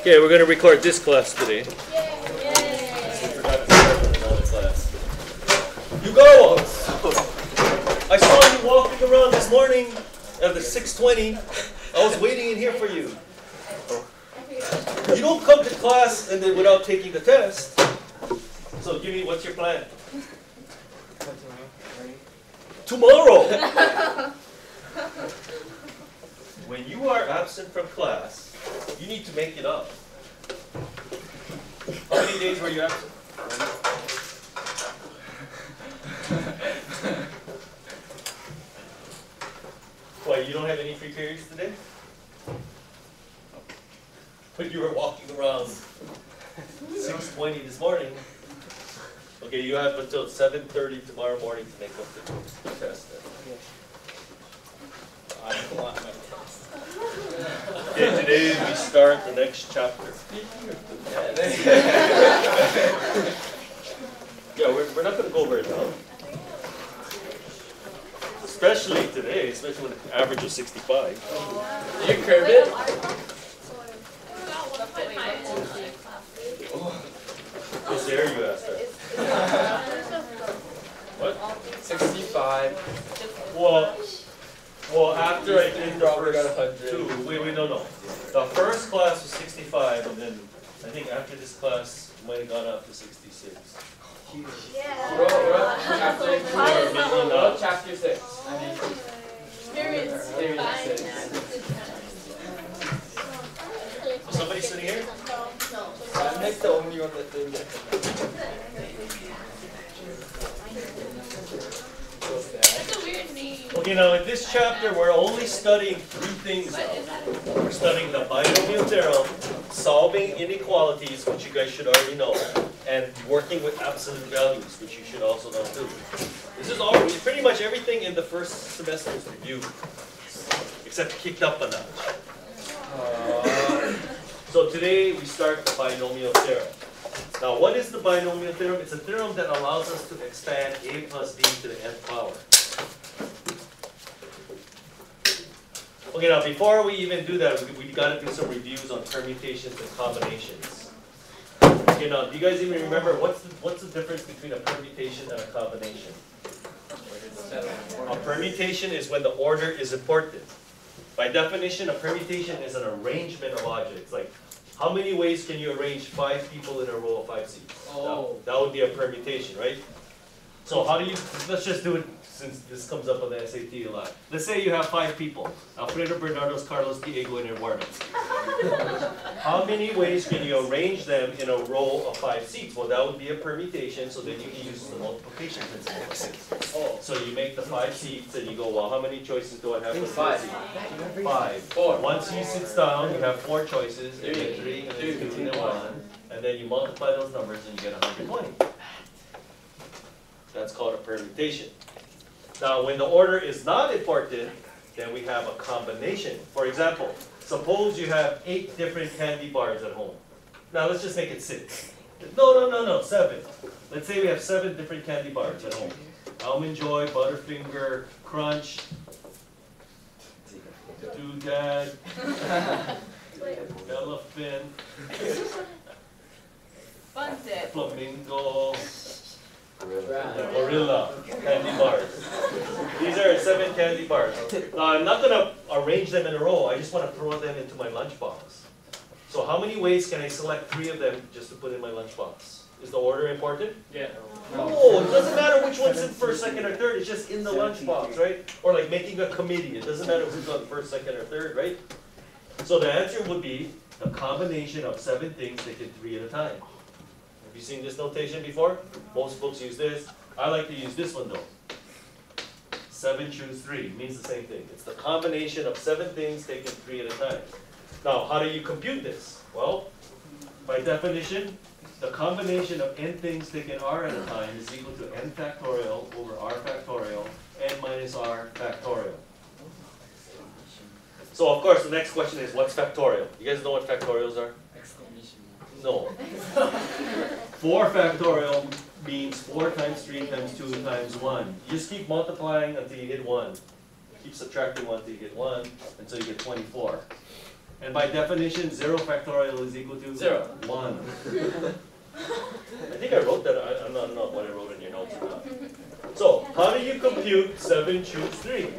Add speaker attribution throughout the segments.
Speaker 1: Okay, we're going to record this class today.
Speaker 2: Yay.
Speaker 1: Forgot to start with another class. You go! I saw you walking around this morning at the 6:20. I was waiting in here for you. You don't come to class and then without taking the test. So give me, what's your plan? Tomorrow! When you are absent from class, you need to make it up. How many days were you absent? Why, you don't have any free periods today? But you were walking around 6:20 this morning. Okay, you have until 7:30 tomorrow morning to make up the test.
Speaker 3: I don't want my test.
Speaker 1: Okay, today we start the next chapter. Yeah, we're not going to go very long. Especially today, especially when the average is 65.
Speaker 3: Did you curve it?
Speaker 1: What's there you asked her? What?
Speaker 3: 65.
Speaker 1: Well, after I did the
Speaker 3: Probably got
Speaker 1: first
Speaker 3: 100.
Speaker 1: two, wait, no. The first class was 65, and then I think after this class, it might have gone up to 66.
Speaker 3: We're up chapter 6.
Speaker 2: Experience.
Speaker 1: Somebody sitting here?
Speaker 3: I'm like the only one that did it.
Speaker 2: That's a weird name.
Speaker 1: Okay, now in this chapter, we're only studying three things now. We're studying the binomial theorem, solving inequalities, which you guys should already know, and working with absolute values, which you should also know too. This is all pretty much everything in the first semester's review, except kicked up a notch. So today we start the binomial theorem. Now, what is the binomial theorem? It's a theorem that allows us to expand a plus b to the nth power. Okay, now before we even do that, we got to do some reviews on permutations and combinations. Okay, now do you guys even remember what's the difference between a permutation and a combination? A permutation is when the order is important. By definition, a permutation is an arrangement of objects. Like, how many ways can you arrange 5 people in a row of 5 seats?
Speaker 3: Oh.
Speaker 1: That would be a permutation, right? So how do you, let's just do it since this comes up on the SAT a lot. Let's say you have 5 people. Alfredo, Bernardo's, Carlos, Diego, and Eduardo. How many ways can you arrange them in a row of 5 seats? Well, that would be a permutation, so then you can use the multiplication principle.
Speaker 3: Oh.
Speaker 1: So you make the 5 seats and you go, well, how many choices do I have for
Speaker 3: 5.
Speaker 1: 5.
Speaker 3: 4.
Speaker 1: Once he sits down, you have 4 choices, and then 3, and then 2, and then 1. And then you multiply those numbers and you get 120. That's called a permutation. Now, when the order is not important, then we have a combination. For example, suppose you have 8 different candy bars at home. Now, let's just make it 6. No, 7. Let's say we have 7 different candy bars at home. Almond Joy, Butterfinger, Crunch, Doodad, Elephant, Flamingo, Gorilla candy bars. These are 7 candy bars. Now, I'm not going to arrange them in a row. I just want to throw them into my lunchbox. So how many ways can I select 3 of them just to put in my lunchbox? Is the order important?
Speaker 3: Yeah.
Speaker 1: No, it doesn't matter which one's in first, second, or third. It's just in the lunchbox, right? Or like making a committee. It doesn't matter who's on first, second, or third, right? So the answer would be a combination of 7 things taken 3 at a time. Have you seen this notation before? Most books use this. I like to use this one though. 7 choose 3 means the same thing. It's the combination of 7 things taken 3 at a time. Now, how do you compute this? Well, by definition, the combination of n things taken r at a time is equal to n factorial over r factorial, n minus r factorial. So of course, the next question is, what's factorial? You guys know what factorials are? No. 4 factorial means 4 times 3 times 2 times 1. You just keep multiplying until you hit 1. Keep subtracting 1 until you get 1, until you get 24. And by definition, 0 factorial is equal to?
Speaker 3: 0.
Speaker 1: 1. I think I wrote that. I'm not what I wrote in your notes or not. So, how do you compute 7 choose 3?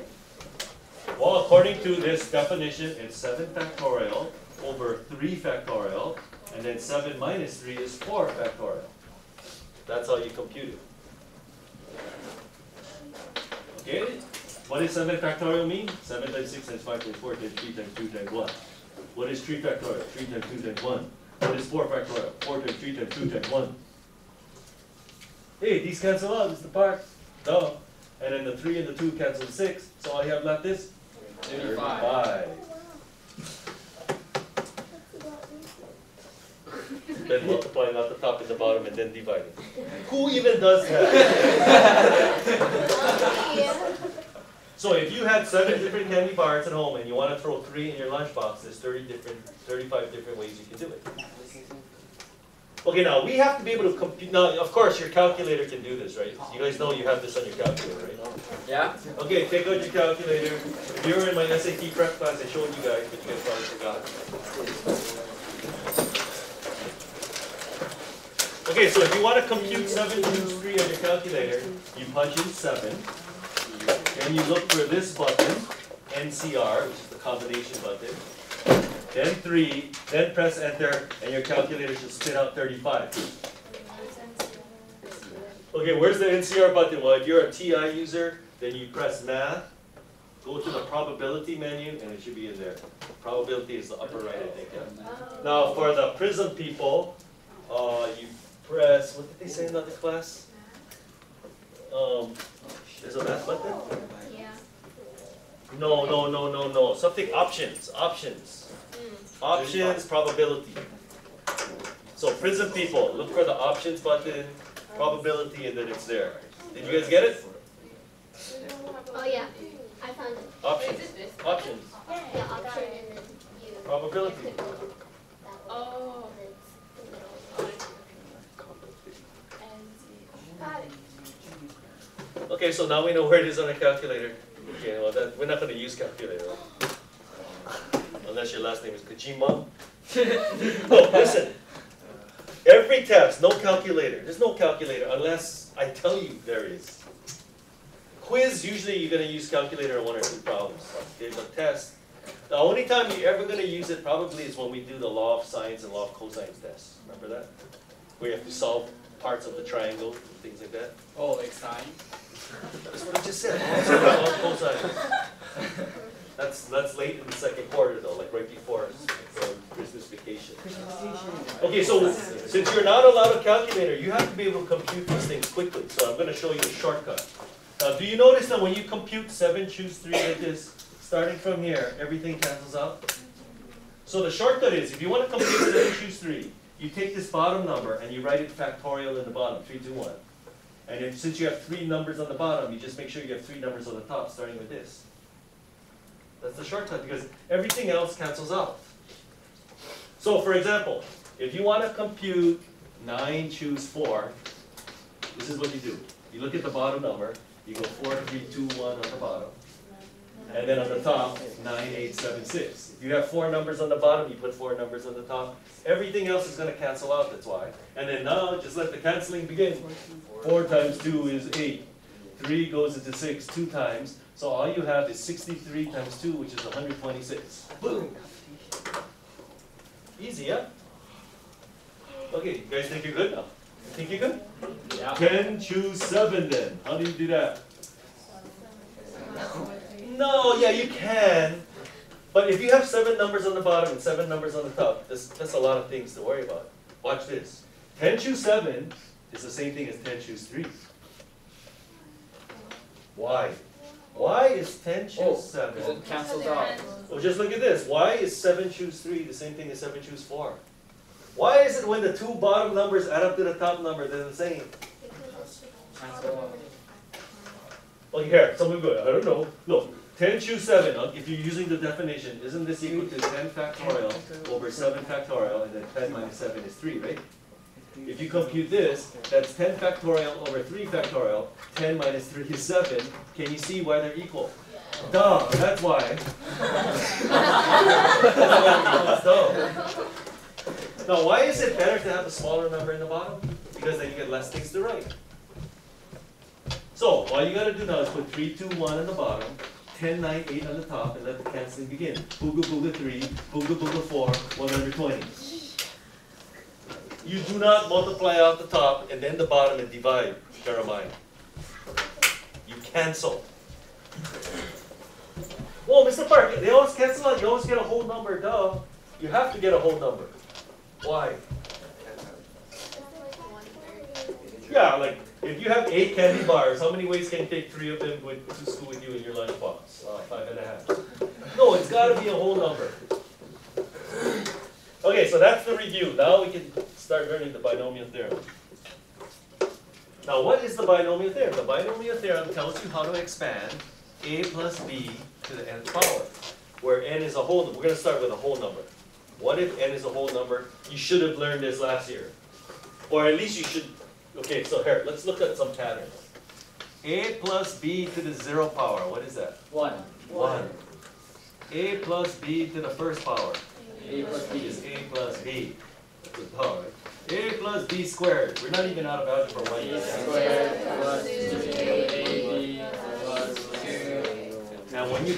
Speaker 1: Well, according to this definition, it's 7 factorial over 3 factorial, and then 7 minus 3 is 4 factorial. That's how you compute it. Okay? What does 7 factorial mean? 7 times 6 times 5 times 4 times 3 times 2 times 1. What is 3 factorial? 3 times 2 times 1. What is 4 factorial? 4 times 3 times 2 times 1. Hey, these cancel out, it's the part. Duh. And then the 3 and the 2 cancel 6. So all you have left is 35. Then multiplying out the top and the bottom and then dividing. Who even does that? So if you had 7 different candy bars at home and you want to throw 3 in your lunchbox, there's 35 different ways you can do it. Okay, now we have to be able to compute. Now, of course, your calculator can do this, right? You guys know you have this on your calculator, right?
Speaker 3: Yeah.
Speaker 1: Okay, take out your calculator. If you were in my SAT prep class, I showed you guys, but you guys probably forgot. Okay, so if you want to compute 7 choose 3 on your calculator, you punch in 7. Then you look for this button, NCR, which is the combination button. Then 3, then press enter, and your calculator should spit out 35. Okay, where's the NCR button? Well, if you're a TI user, then you press math, go to the probability menu, and it should be in there. Probability is the upper right, I think. Yeah? Now, for the Prism people, you press, what did they say in another class? There's a math button?
Speaker 2: Yeah.
Speaker 1: No. Something options. Options, probability. So Prism people, look for the options button, probability, and then it's there. Did you guys get it?
Speaker 2: Oh yeah, I found it.
Speaker 1: Options. Options.
Speaker 2: Yeah, option and then you.
Speaker 1: Probability.
Speaker 2: Oh. Got it.
Speaker 1: Okay, so now we know where it is on the calculator. Okay, well we're not going to use calculator. Unless your last name is Kojima. Oh, listen. Every test, no calculator. There's no calculator unless I tell you there is. Quiz, usually you're going to use calculator on 1 or 2 problems. Okay, but test, the only time you're ever going to use it probably is when we do the law of sines and law of cosines tests. Remember that? Where you have to solve parts of the triangle and things like that.
Speaker 3: Oh, like sine?
Speaker 1: That's what I just said. Law of cosines. That's late in the second quarter though, like right before Christmas vacation. Okay, so since you're not allowed a calculator, you have to be able to compute these things quickly. So I'm going to show you a shortcut. Do you notice that when you compute 7 choose 3 like this, starting from here, everything cancels out? So the shortcut is, if you want to compute 7 choose 3, you take this bottom number and you write it factorial in the bottom, 3, 2, 1. And since you have 3 numbers on the bottom, you just make sure you have 3 numbers on the top, starting with this. That's the shortcut because everything else cancels out. So for example, if you want to compute 9 choose 4, this is what you do. You look at the bottom number, you go 4, 3, 2, 1 on the bottom. And then on the top, 9, 8, 7, 6. If you have 4 numbers on the bottom, you put 4 numbers on the top. Everything else is going to cancel out, that's why. And then now, just let the canceling begin. 4 times 2 is 8. 3 goes into 6 2 times. So all you have is 63 times 2, which is 126. Boom! Easy, yeah? Okay, you guys think you're good now? You think you're good?
Speaker 3: Yeah.
Speaker 1: 10 choose 7 then. How do you do that? No, yeah, you can. But if you have 7 numbers on the bottom and 7 numbers on the top, that's a lot of things to worry about. Watch this. 10 choose 7 is the same thing as 10 choose 3. Why? Why is 10 choose 7?
Speaker 3: Because it cancels out.
Speaker 1: Well, just look at this. Why is 7 choose 3 the same thing as 7 choose 4? Why is it when the 2 bottom numbers add up to the top number, they're the same?
Speaker 3: Cancel out.
Speaker 1: Okay, here, someone go, I don't know. Look, 10 choose 7, if you're using the definition, isn't this equal to 10 factorial over 7 factorial, and then 10 minus 7 is 3, right? If you compute this, that's 10 factorial over 3 factorial, 10 minus 3 is 7. Can you see why they're equal? Duh, that's why. That's dumb. Now, why is it better to have a smaller number in the bottom? Because then you get less things to write. So, all you gotta do now is put 3, 2, 1 on the bottom, 10, 9, 8 on the top, and let the canceling begin. Booga booga 3, booga booga 4, 120. You do not multiply out the top and then the bottom and divide, Jeremiah. You cancel. Whoa, Mr. Park, they always cancel out. You always get a whole number, duh. You have to get a whole number. Why? Yeah, like if you have 8 candy bars, how many ways can you take 3 of them to school with you in your lunchbox? 5.5. No, it's got to be a whole number. Okay, so that's the review. Now we can start learning the binomial theorem. Now, what is the binomial theorem? The binomial theorem tells you how to expand a plus b to the nth power, where n is a whole number. We're going to start with a whole number. What if n is a whole number? You should have learned this last year. Or at least you should. Okay, so here, let's look at some patterns. A plus b to the 0 power. What is that?
Speaker 3: 1.
Speaker 1: 1. A plus b to the first power.
Speaker 3: A plus b
Speaker 1: Is a plus b. That's a power, right? A plus b squared. We're not even out of algebra 1 yet.
Speaker 3: squared plus 2ab plus 2.
Speaker 1: And when you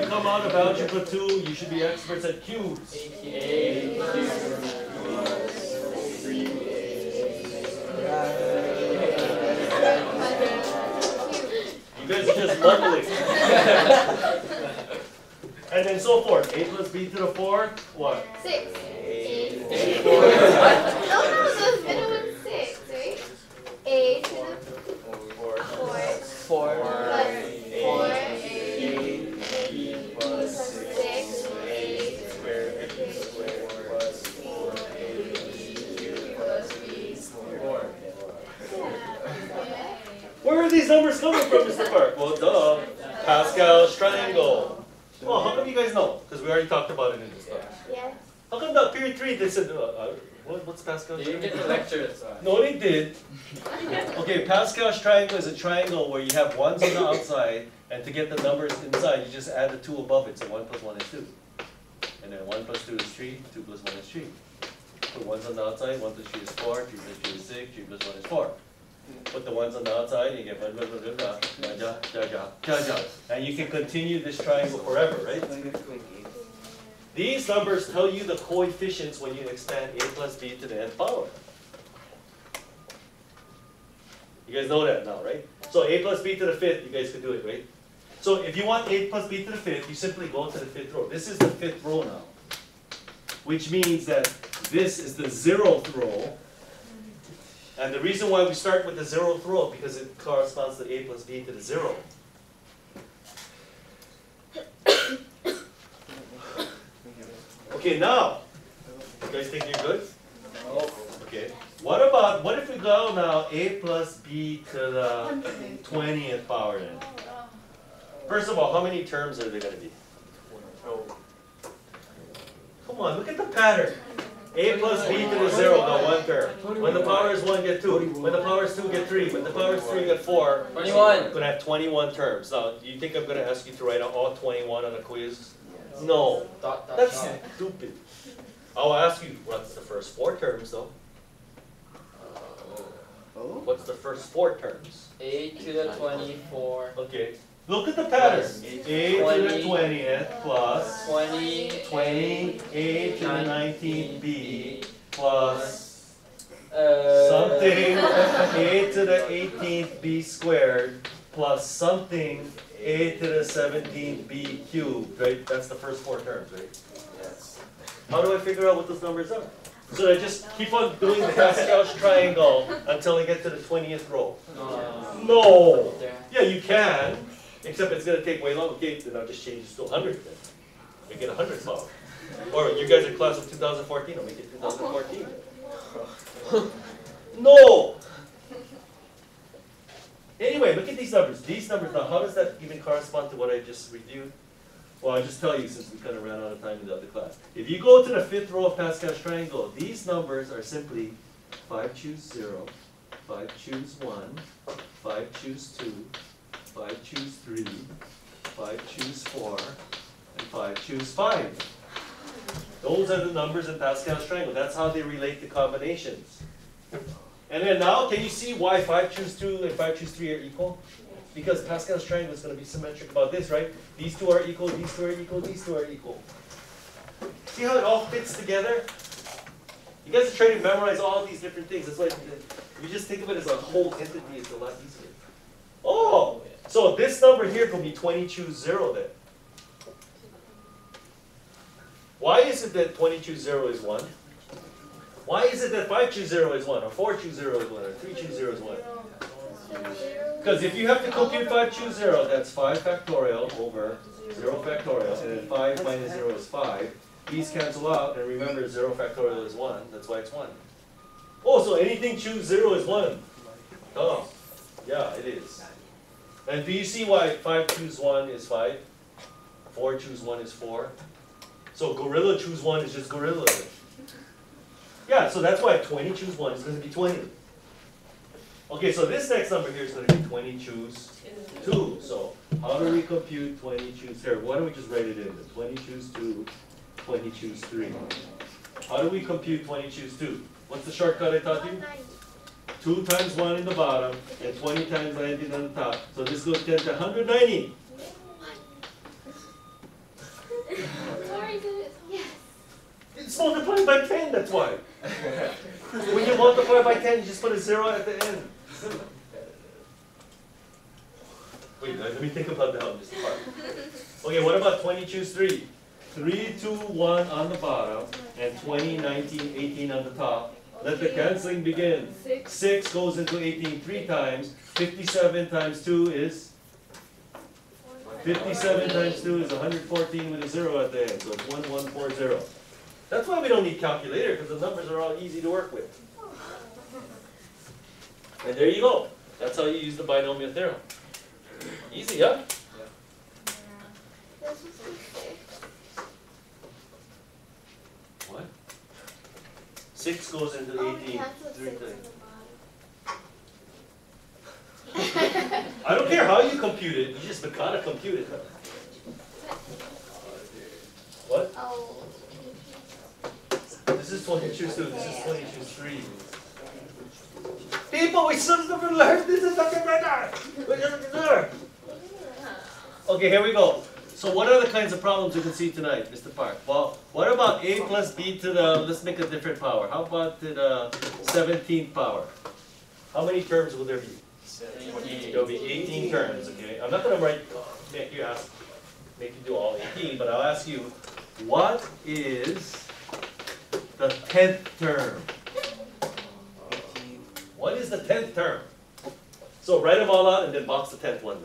Speaker 1: come out of algebra 2, you should be experts at cubes.
Speaker 3: A cubed plus 3.
Speaker 1: You guys are just mumbling. And then so forth. A plus b to the 4, what?
Speaker 2: 6.
Speaker 1: A
Speaker 2: 4. No, the middle one's 6, right? A to the 4.
Speaker 3: 4
Speaker 2: Plus 4.
Speaker 3: 8 plus
Speaker 2: 6.
Speaker 3: 8 squared plus 4 plus b squared.
Speaker 1: Where are these numbers coming from, Mr. Park? Well, duh. Pascal's triangle. Well, how come you guys know? Because we already talked about it in this class.
Speaker 2: Yeah.
Speaker 1: How come that period 3 they said, what's Pascal's
Speaker 3: You didn't get the lecture, that's why.
Speaker 1: No, they did. Okay, Pascal's triangle is a triangle where you have ones on the outside, and to get the numbers inside, you just add the 2 above it. So 1 plus 1 is 2. And then 1 plus 2 is 3, 2 plus 1 is 3. Put ones on the outside, 1 plus 3 is 4, 3 plus 3 is 6, 3 plus 1 is 4. Put the ones on the outside, and you get blah, blah, blah, blah, blah, ja, ja, ja, ja, ja. And you can continue this triangle forever, right? These numbers tell you the coefficients when you expand a plus b to the nth power. You guys know that now, right? So a plus b to the 5th, you guys could do it, right? So if you want a plus b to the 5th, you simply go to the 5th row. This is the 5th row now, which means that this is the 0th row. And the reason why we start with the 0th row, because it corresponds to a plus b to the 0. Okay, now, you guys think you're good? Okay. What if we go now a plus b to the 20th power then? First of all, how many terms are there going to be? Come on, look at the pattern. A plus b to the 0, got 1 term. When the power is 1, get 2. When the power is 2, get 3. When the power is 3, get 4.
Speaker 3: 21.
Speaker 1: I'm going to have 21 terms. Now, do you think I'm going to ask you to write out all 21 on a quiz? No. That's stupid. I'll ask you, what's the first 4 terms though? What's the first 4 terms?
Speaker 3: A to the 24.
Speaker 1: Okay. Look at the pattern. A to the 20th plus
Speaker 3: 20.
Speaker 1: 20, A to the 19th B plus something A to the 18th B squared plus something A to the 17th B cubed, right? That's the first 4 terms, right?
Speaker 3: Yes.
Speaker 1: How do I figure out what those numbers are? So I just keep on doing the Pascal's triangle until I get to the 20th row. No! Yeah, you can, except it's going to take way longer. Okay, then I'll just change it to 100 then. Make it 100 power. Or you guys are class of 2014, I'll make it 2014. No! Anyway, look at these numbers. These numbers, now how does that even correspond to what I just reviewed? Well, I'll just tell you since we kind of ran out of time in the other class. If you go to the 5th row of Pascal's triangle, these numbers are simply 5 choose 0, 5 choose 1, 5 choose 2, 5 choose 3, 5 choose 4, and 5 choose 5. Those are the numbers in Pascal's triangle. That's how they relate to combinations. And then now, can you see why 5 choose 2 and 5 choose 3 are equal? Because Pascal's triangle is going to be symmetric about this, right? These two are equal, these two are equal, these two are equal. See how it all fits together? You guys are trying to memorize all these different things. That's why if you just think of it as a whole entity, it's a lot easier. Oh! So this number here can be 20 choose 0 then. Why is it that 20 choose 0 is 1? Why is it that 5 choose 0 is 1, or 4 choose 0 is 1, or 3 choose 0 is 1? Because if you have to compute 5 choose 0, that's 5 factorial over 0 factorial, and then 5 minus 0 is 5. These cancel out, and remember 0 factorial is 1, that's why it's 1. Oh, so anything choose 0 is 1. Oh, yeah, it is. And do you see why 5 choose 1 is 5? 4 choose 1 is 4? So gorilla choose 1 is just gorilla. Yeah, so that's why 20 choose 1 is going to be 20. Okay, so this next number here is going to be 20 choose 2. So how do we compute 20 choose, here, why don't we just write it in? 20 choose 2, 20 choose 3. How do we compute 20 choose 2? What's the shortcut I taught you? 2 times 1 in the bottom, and 20 times 19 on the top. So this goes 10 to 190.
Speaker 2: Yes.
Speaker 1: It's multiplied by 10, that's why. When you multiply by 10, you just put a 0 at the end. Wait, let me think about that one just a part. Okay, what about 20 choose 3? 3, 2, 1 on the bottom, and 20, 19, 18 on the top. Let the canceling begin. 6 goes into 18 3 times. 57 times 2 is? 57 times 2 is 114 with a 0 at the end. So it's 1140. That's why we don't need calculator, because the numbers are all easy to work with. And there you go. That's how you use the binomial theorem. Easy, yeah? What? 6 goes into 18 3 times. I don't care how you compute it, you just gotta compute it. What?
Speaker 2: Oh.
Speaker 1: This is 20 choose 2, this is 20 choose 3. People, we should have learned this is something better. Okay, here we go. So what are the kinds of problems you can see tonight, Mr. Park? Well, what about a plus b to the, let's make a different power. How about to the 17th power? How many terms will there be?
Speaker 3: 17.
Speaker 1: There will be 18 terms, okay? I'm not going to make you do all 18, but I'll ask you, what is the 10th term? What is the 10th term? So write them all out and then box the 10th one.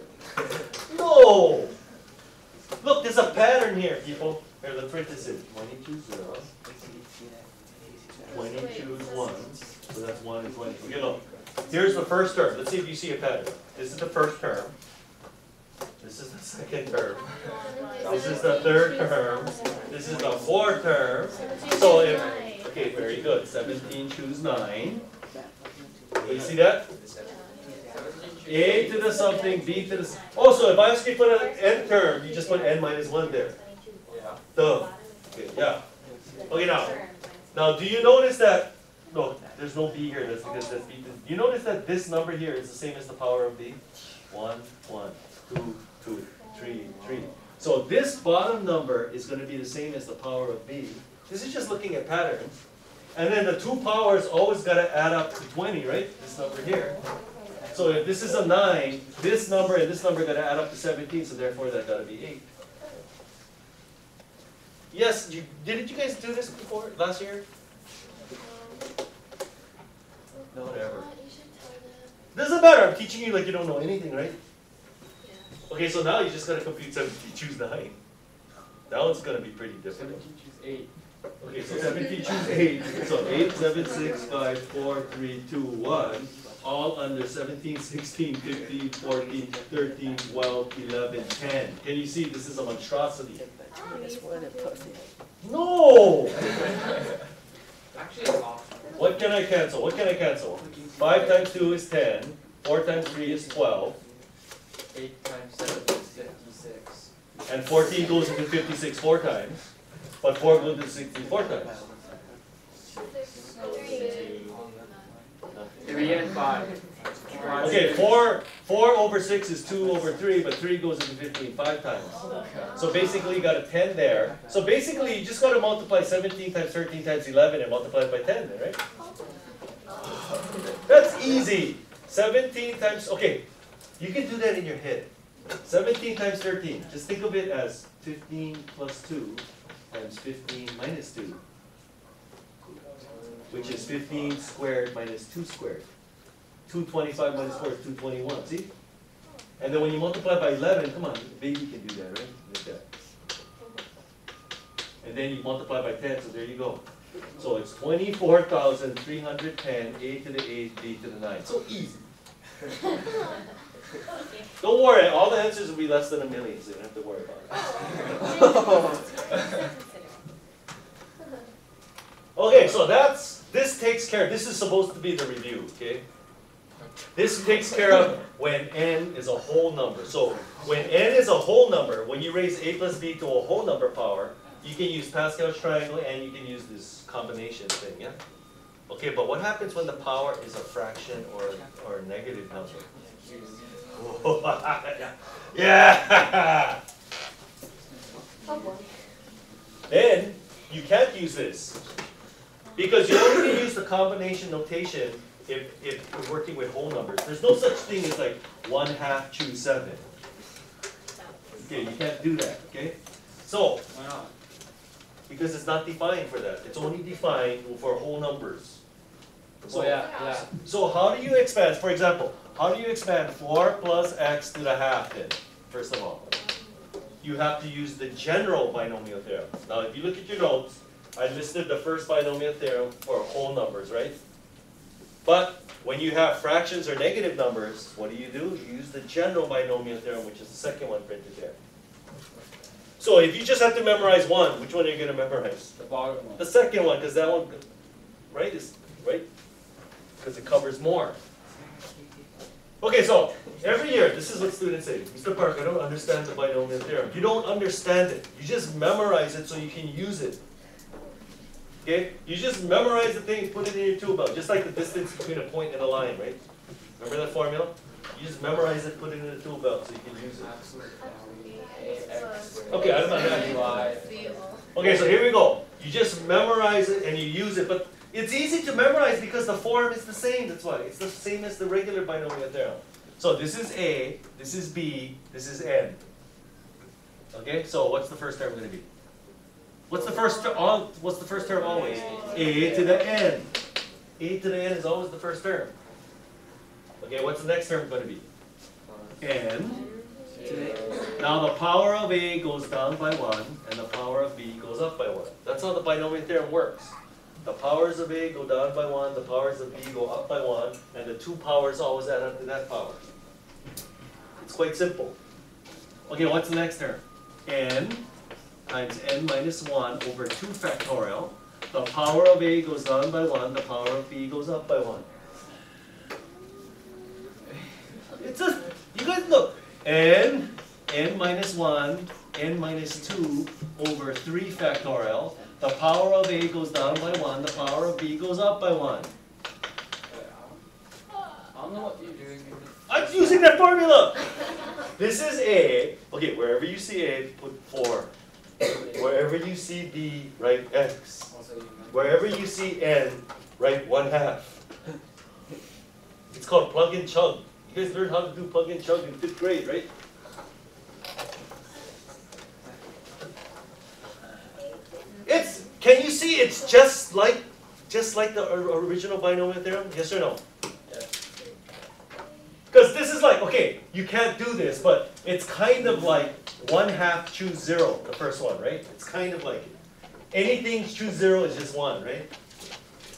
Speaker 1: No! Look, there's a pattern here, people. Here, let's write this in. 20 choose 0. 20 choose 1. So that's 1 and 20. Okay, look. Here's the first term. Let's see if you see a pattern. This is the first term. This is the second term. This is the third term. This is the fourth term. So if, okay, very good. 17 choose 9. You see that? A to the something, B to the... Also, if I ask you to put an n term, you just put n minus 1 there. Duh. Okay, yeah. Okay, now do you notice that... No, there's no b here. That's because that's b. Do you notice that this number here is the same as the power of b? 1, 1, 2, 2, 3, 3. So this bottom number is going to be the same as the power of b. This is just looking at patterns. And then the two powers always got to add up to 20, right? This number here. So if this is a 9, this number and this number got to add up to 17, so therefore that got to be 8. Yes, didn't you guys do this before, last year? No, whatever. Doesn't matter, I'm teaching you like you don't know anything, right? Okay, so now you just got to compute 17, choose 9. That one's going to be pretty difficult.
Speaker 3: 17 choose 8.
Speaker 1: Okay, so 17 choose 8. So 8, 7, 6, 5, 4, 3, 2, 1. All under 17, 16, 15, 14, 13, 12, 11, 10. Can you see this is a monstrosity? No!
Speaker 3: Actually, it's optional.
Speaker 1: What can I cancel? What can I cancel? 5 times 2 is 10. 4 times 3 is 12.
Speaker 3: 8 times 7 is 56.
Speaker 1: And 14 goes into 56 4 times, but 4 goes into 16 4 times.
Speaker 3: 3 and 5.
Speaker 1: Okay, 4 over 6 is 2 over 3, but 3 goes into 15 5 times. So basically you got a 10 there. So basically you just got to multiply 17 times 13 times 11 and multiply it by 10, right? That's easy. 17 times, okay, you can do that in your head. 17 times 13, just think of it as 15 plus 2 times 15 minus 2, which is 15 squared minus 2 squared. 225 minus 4 is 221, see? And then when you multiply by 11, come on, the baby can do that, right? Like that. And then you multiply by 10, so there you go. So it's 24,310, a to the 8, b to the 9. So easy. Don't worry, all the answers will be less than a million, so you don't have to worry about it. Okay, so this takes care, this is supposed to be the review, okay? This takes care of when n is a whole number. So when n is a whole number, when you raise a plus b to a whole number power, you can use Pascal's triangle and you can use this combination thing, yeah? Okay, but what happens when the power is a fraction or a negative number? Yeah! Then you can't use this. Because you only can use the combination notation if you're working with whole numbers. There's no such thing as like 1/2 choose 7. Okay, you can't do that, okay? So,
Speaker 3: Why not?
Speaker 1: because it's not defined for that. It's only defined for whole numbers. So, so how do you expand, for example, how do you expand 4 plus x to the half then, first of all? You have to use the general binomial theorem. Now, if you look at your notes, I listed the first binomial theorem for whole numbers, right? But when you have fractions or negative numbers, what do? You use the general binomial theorem, which is the second one printed there. So if you just have to memorize one, which one are you going to memorize?
Speaker 3: The bottom one.
Speaker 1: The second one, because that one, right, because it covers more. Okay, so every year, this is what students say. Mr. Park, I don't understand the binomial theorem. You don't understand it. You just memorize it so you can use it. Okay? You just memorize the thing, put it in your tool belt, just like the distance between a point and a line, right? Remember that formula? You just memorize it, put it in the tool belt so you can use it. Okay, I'm not having Okay, so here we go. You just memorize it and you use it, but it's easy to memorize because the form is the same, that's why. It's the same as the regular binomial theorem. So this is A, this is B, this is N. Okay, so what's the first term going to be? What's the first term always? A to the N. A to the N is always the first term. Okay, what's the next term going to be? N. Now the power of A goes down by 1, and the power of B goes up by 1. That's how the binomial theorem works. The powers of A go down by 1, the powers of B go up by 1, and the two powers always add up to that power. It's quite simple. Okay, what's the next term? N times n minus 1 over 2 factorial. The power of A goes down by 1, the power of B goes up by 1. It's just, you guys look. N minus 1, n minus 2 over 3 factorial. The power of A goes down by 1, the power of B goes up by 1.
Speaker 3: I don't know what you're doing.
Speaker 1: I'm using that formula! This is A. Okay, wherever you see A, put 4. Wherever you see B, write X. Wherever you see N, write 1/2. It's called plug and chug. You guys learned how to do plug and chug in 5th grade, right? Can you see it's just like the original binomial theorem? Yes or no? Because this is like, okay, you can't do this, but it's kind of like 1/2 choose 0, the first one, right? It's kind of like it. Anything choose 0 is just 1, right?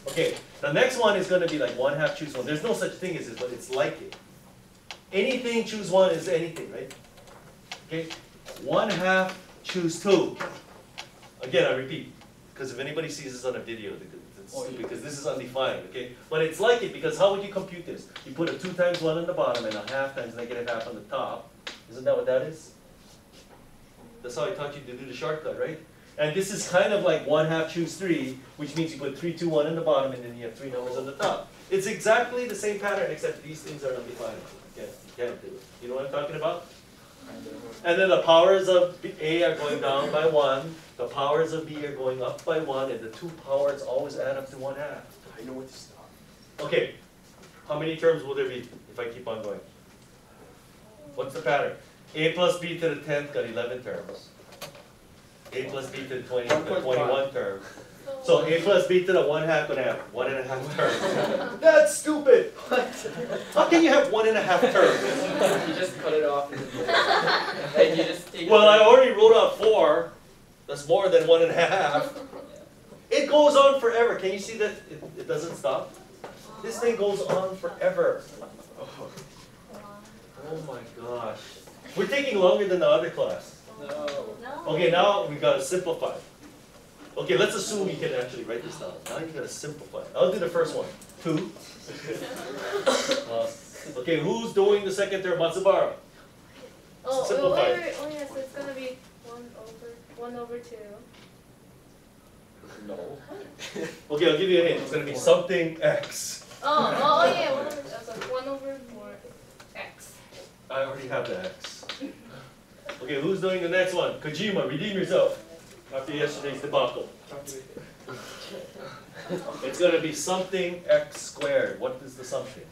Speaker 1: Okay, the next one is going to be like 1/2 choose 1. There's no such thing as it, but it's like it. Anything choose 1 is anything, right? Okay, 1/2 choose 2. Again, I repeat, because if anybody sees this on a video, it's stupid, because this is undefined, okay? But it's like it, because how would you compute this? You put a 2 times 1 on the bottom and a 1/2 times -1/2 on the top. Isn't that what that is? That's how I taught you to do the shortcut, right? And this is kind of like 1/2 choose 3, which means you put 3, 2, 1 in the bottom, and then you have 3 numbers on the top. It's exactly the same pattern, except these things are undefined. You can't do it. You know what I'm talking about? And then the powers of A are going down by 1, the powers of B are going up by 1, and the 2 powers always add up to 1/2.
Speaker 4: I know what to stop.
Speaker 1: Okay, how many terms will there be if I keep on going? What's the pattern? A plus B to the 10th got 11 terms. A plus B to the 20th got 21 terms. So A plus B to the 1/2 gonna have 1.5 terms. That's stupid! How can you have 1.5 terms?
Speaker 3: You just cut it off. And you just take
Speaker 1: Well, I already wrote out 4. That's more than 1.5. It goes on forever. Can you see that it doesn't stop? This thing goes on forever. Oh my gosh. We're taking longer than the other class.
Speaker 3: No.
Speaker 1: Okay, now we gotta simplify. Okay, let's assume you can actually write this down. Now you gotta simplify. I'll do the first one. 2. Okay, who's doing the second term? Matsubara.
Speaker 2: Oh,
Speaker 1: Simplify.
Speaker 2: yeah, so it's gonna be 1 over 2.
Speaker 1: No. Okay, I'll give you a hint. It's gonna be something X.
Speaker 2: Yeah, 1 over 4 x.
Speaker 1: I already have the X. Okay, who's doing the next one? Kojima, redeem yourself after yesterday's debacle. It's going to be something X squared. What is the something?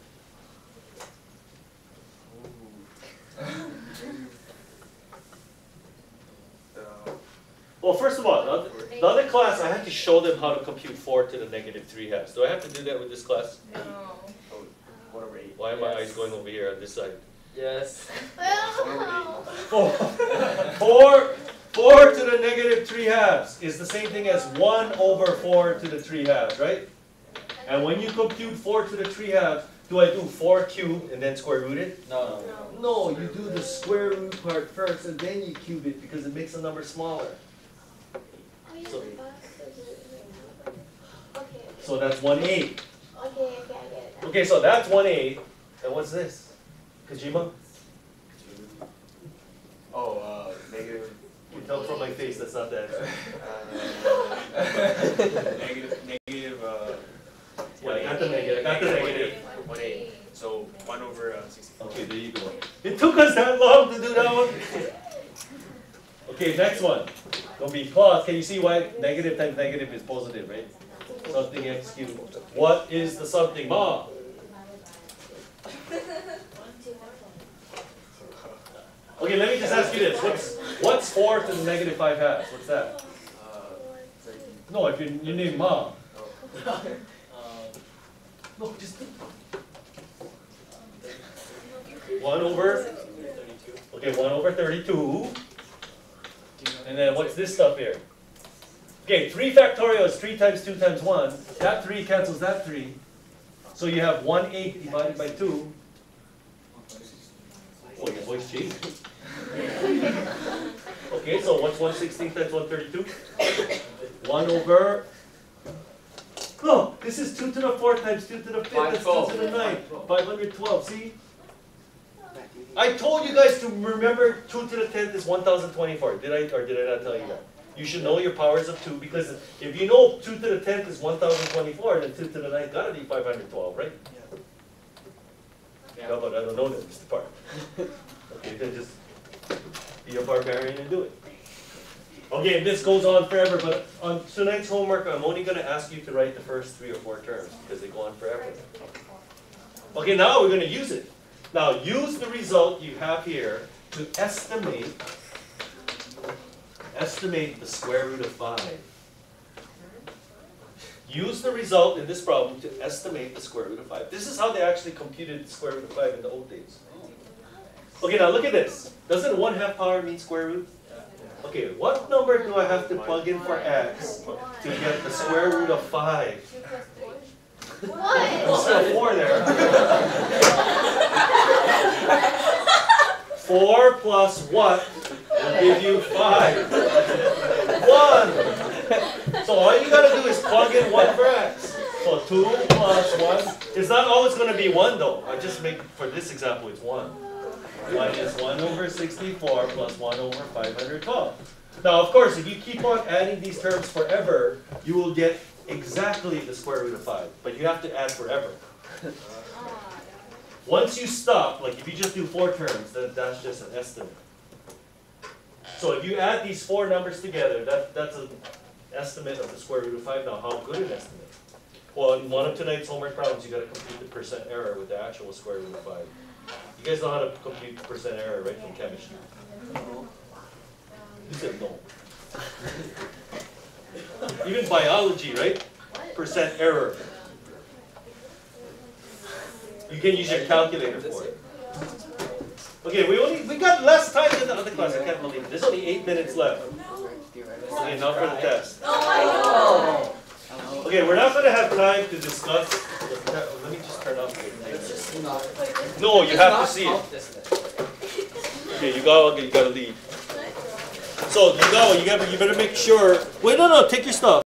Speaker 1: Well, first of all, the other class, I had to show them how to compute 4 to the -3/2. Do I have to do that with this class?
Speaker 2: No.
Speaker 4: 1 over 8.
Speaker 1: Why are my eyes going over here on this side?
Speaker 3: Yes.
Speaker 1: 4 to the -3/2 is the same thing as 1 over 4 to the 3/2, right? And when you compute 4 to the 3/2, do I do 4 cubed and then square root it?
Speaker 3: No.
Speaker 1: No, you do the square root part first and then you cube it because it makes the number smaller. So, so that's 1/8.
Speaker 2: Okay, I get it.
Speaker 1: Okay, so that's 1/8. And what's this? Kojima?
Speaker 4: Oh, negative.
Speaker 1: You can tell from my face that's not the answer.
Speaker 4: Negative.
Speaker 1: Yeah, I got the negative. I got the negative.
Speaker 4: 1/8. So 1 over 60.
Speaker 1: Okay, there you go. It took us that long to do that one. Okay, next one. Gonna be plus. Can you see why negative times negative is positive, right? Something X cubed. What is the something, Ma? Okay, let me just ask you this. What's 4 to the -5/2? What's that? No, if you name Ma. No, just 1 over. Okay, 1 over 32. And then what's this stuff here? Okay, 3 factorial is 3 times 2 times 1. That 3 cancels that 3. So you have 1/8 divided by 2. Oh, your voice changed. Okay, so what's 1/16 times 132? 1 over. Oh, this is 2 to the 4 times 2 to the 5th. That's 2 to the 9. 512. See? I told you guys to remember 2 to the 10th is 1024. Did I or did I not tell you that? You should know your powers of 2 because if you know 2 to the 10th is 1024, then 2 to the 9th gotta be 512, right?
Speaker 3: Yeah.
Speaker 1: No, but I don't know that, Mr. Park. Okay, then just be a barbarian and do it. Okay, this goes on forever, but on tonight's homework, I'm only going to ask you to write the first 3 or 4 terms because they go on forever. Okay, now we're going to use it. Now, use the result you have here to estimate the square root of 5. Use the result in this problem to estimate the square root of 5. This is how they actually computed the square root of 5 in the old days. Okay, now look at this. Doesn't 1/2 power mean square root? Okay, what number do I have to plug in for x to get the square root of 5?
Speaker 2: What?
Speaker 1: There's still 4 there. 4 plus what will give you 5? 1! So all you gotta do is plug in 1 for x. So 2 plus 1. It's not always gonna be 1 though. I just make, for this example, it's 1. minus 1 over 64 plus 1 over 512. Now, of course, if you keep on adding these terms forever, you will get exactly the square root of 5. But you have to add forever. Once you stop, like if you just do 4 terms, then that's just an estimate. So if you add these 4 numbers together, that's an estimate of the square root of 5. Now, how good an estimate? Well, in one of tonight's homework problems, you got to compute the percent error with the actual square root of 5. You guys know how to compute percent error, right, from chemistry? You said no. Even biology, right? Percent error. You can use your calculator for it. Okay, we got less time than the other class. I can't believe it. There's only 8 minutes left. Okay, now for the test. Okay, we're not going to have time to discuss. Let me just turn off the thing. No, you have to see it. Okay, you gotta leave. So you better make sure. Wait, no, take your stuff.